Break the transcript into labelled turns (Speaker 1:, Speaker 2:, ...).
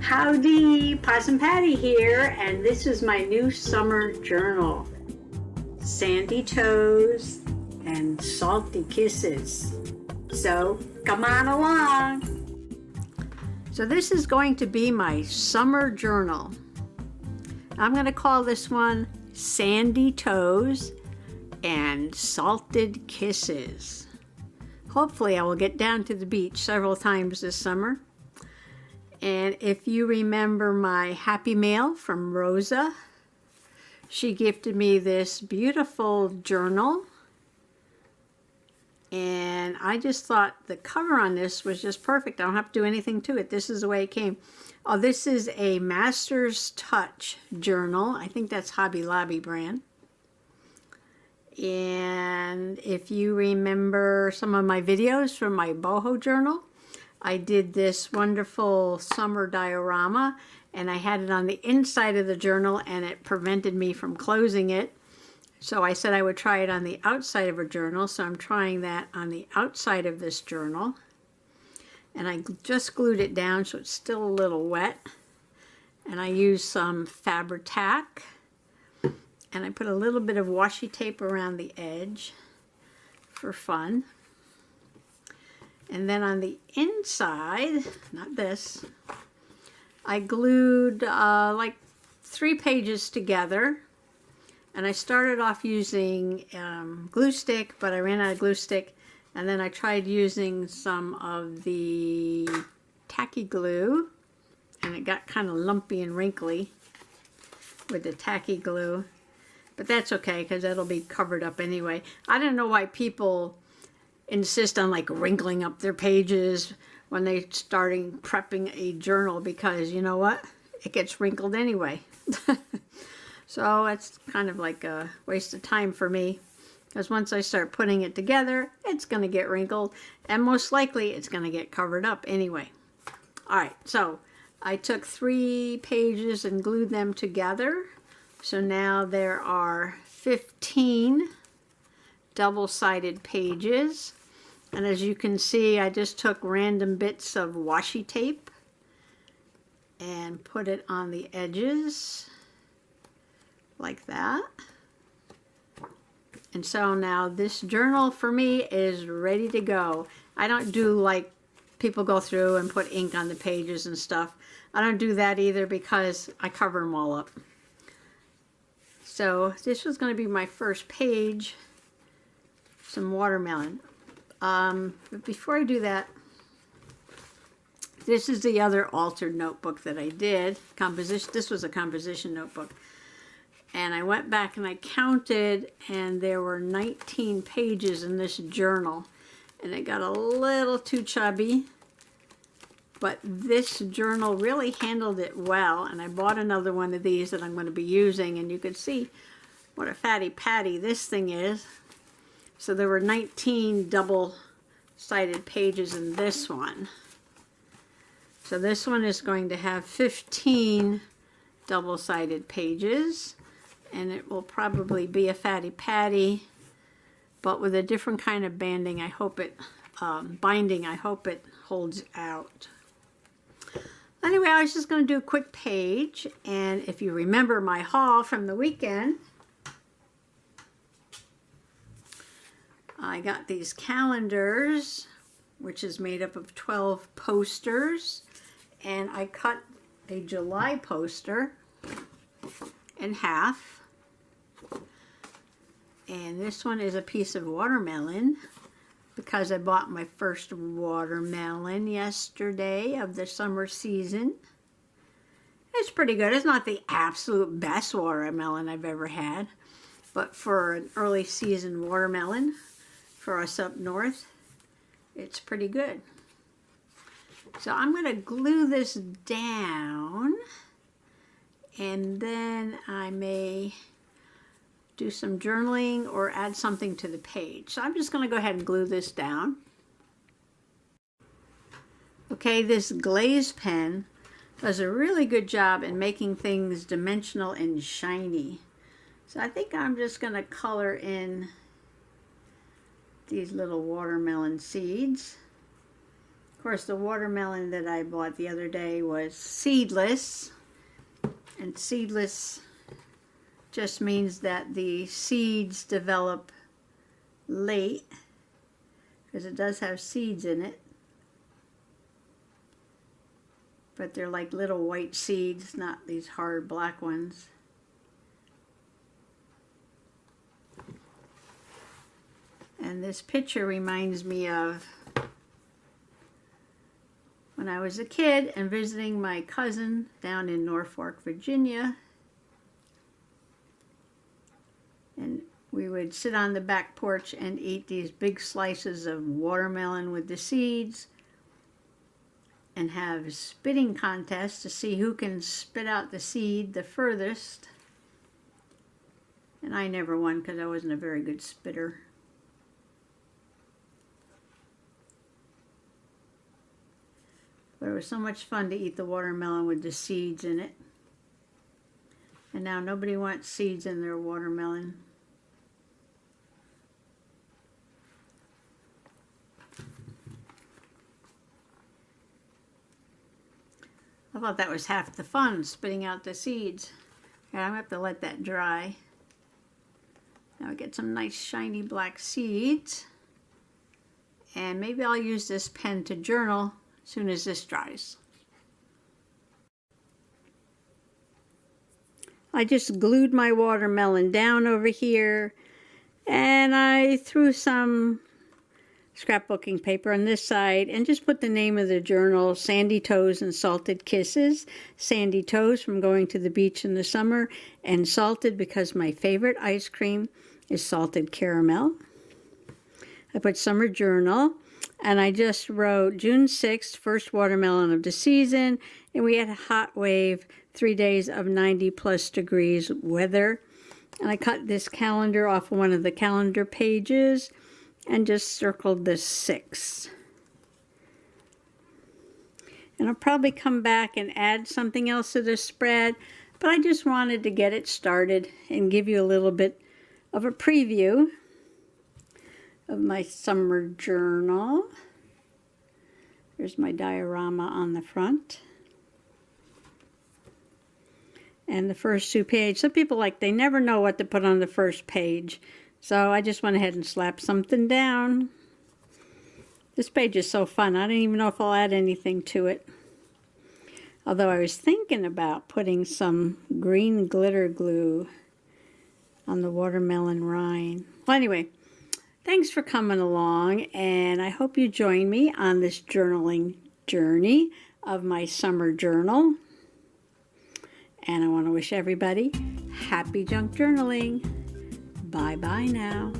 Speaker 1: Howdy, Possum Patty here, and this is my new summer journal. Sandy toes and salty kisses. So come on along. So this is going to be my summer journal. I'm going to call this one Sandy Toes and Salted Kisses. Hopefully I will get down to the beach several times this summer. And if you remember my happy mail from Rosa, she gifted me this beautiful journal. And I just thought the cover on this was just perfect. I don't have to do anything to it. This is the way it came. Oh, this is a Master's Touch journal. I think that's Hobby Lobby brand. And if you remember some of my videos from my boho journal, I did this wonderful summer diorama, and I had it on the inside of the journal, and it prevented me from closing it. So I said I would try it on the outside of a journal, so I'm trying that on the outside of this journal. And I just glued it down so it's still a little wet. And I used some Fabri-Tac, and I put a little bit of washi tape around the edge for fun. And then on the inside, not this, I glued like 3 pages together. And I started off using glue stick, but I ran out of glue stick. And then I tried using some of the tacky glue, and it got kind of lumpy and wrinkly with the tacky glue. But that's okay, because it'll be covered up anyway. I don't know why people insist on like wrinkling up their pages when they're starting prepping a journal, because you know what? It gets wrinkled anyway. So it's kind of like a waste of time for me, because once I start putting it together, it's going to get wrinkled, and most likely it's going to get covered up anyway. Alright, so I took 3 pages and glued them together. So now there are 15 double-sided pages. And as you can see, I just took random bits of washi tape and put it on the edges like that. And so now this journal for me is ready to go. I don't do like people go through and put ink on the pages and stuff. I don't do that either, because I cover them all up. So this was going to be my first page, some watermelon. But before I do that, this is the other altered notebook that I did. This was a composition notebook. And I went back and I counted, and there were 19 pages in this journal. And it got a little too chubby. But this journal really handled it well. And I bought another one of these that I'm going to be using. And you can see what a fatty patty this thing is. So there were 19 double-sided pages in this one. So this one is going to have 15 double-sided pages. And it will probably be a fatty patty, but with a different kind of banding. I hope it, binding, I hope it holds out. Anyway, I was just going to do a quick page. And if you remember my haul from the weekend, I got these calendars, which is made up of 12 posters, and I cut a July poster in half. And this one is a piece of watermelon, because I bought my first watermelon yesterday of the summer season. It's pretty good. It's not the absolute best watermelon I've ever had, but for an early season watermelon for us up north, it's pretty good. So I'm going to glue this down, and then I may do some journaling or add something to the page. So I'm just going to go ahead and glue this down. Okay, this glaze pen does a really good job in making things dimensional and shiny. So I think I'm just going to color in these little watermelon seeds. Of course, the watermelon that I bought the other day was seedless. And seedless just means that the seeds develop late, because it does have seeds in it. But they're like little white seeds, not these hard black ones. And this picture reminds me of when I was a kid and visiting my cousin down in Norfolk, Virginia. And we would sit on the back porch and eat these big slices of watermelon with the seeds and have spitting contests to see who can spit out the seed the furthest. And I never won because I wasn't a very good spitter. But it was so much fun to eat the watermelon with the seeds in it. And now nobody wants seeds in their watermelon. I thought that was half the fun, spitting out the seeds. Okay, I'm going to have to let that dry. Now I get some nice shiny black seeds. And maybe I'll use this pen to journal as soon as this dries. I just glued my watermelon down over here, and I threw some scrapbooking paper on this side and just put the name of the journal, Sandy Toes and Salted Kisses. Sandy Toes from going to the beach in the summer, and salted because my favorite ice cream is salted caramel. I put summer journal, and I just wrote June 6th, first watermelon of the season, and we had a hot wave, 3 days of 90+ degrees weather. And I cut this calendar off one of the calendar pages and just circled the 6th. And I'll probably come back and add something else to the spread, but I just wanted to get it started and give you a little bit of a preview of my summer journal. There's my diorama on the front. And the first 2 pages, some people they never know what to put on the first page. So I just went ahead and slapped something down. This page is so fun. I don't even know if I'll add anything to it. Although I was thinking about putting some green glitter glue on the watermelon rind. Well, anyway, thanks for coming along, and I hope you join me on this journaling journey of my summer journal. And I want to wish everybody happy junk journaling. Bye-bye now.